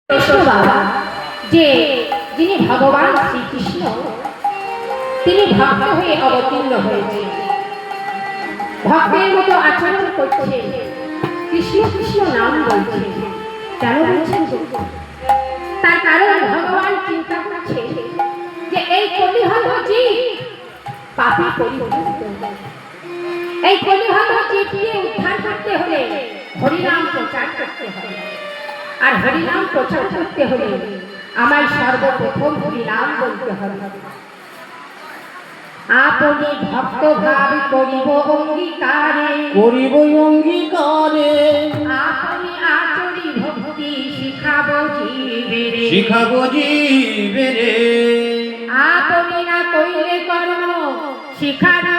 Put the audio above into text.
কৃষ্ণ বাবা যে যিনি ভগবান শ্রীকৃষ্ণ তিনি ভক্ত হয়ে অবতীর্ণ হয়েছে, ভক্তের মতো আচরণ করছে, কৃষ্ণ কৃষ্ণ নাম বলছে। কেন বলছেন? তার কারণ ভগবান চিন্তা করছে যে এই কলিহত জীব পাপী পরিবর্তিত, এই কলিহত জীবকে উদ্ধার করতে হলে হরিনাম প্রচার করতে হবে। আর হরিনাম প্রচার করতে হলে আমায় সর্বপ্রথম হরিনাম বলতে হবে। আপনি ভক্ত ভাব করিব অঙ্গীকারে, করিব অঙ্গীকারে, আপনি আচরি ভক্তি শিখাবো জীবেরে, শিখাবো জীবেরে। আপনি না কইলে কর্ম শিখানো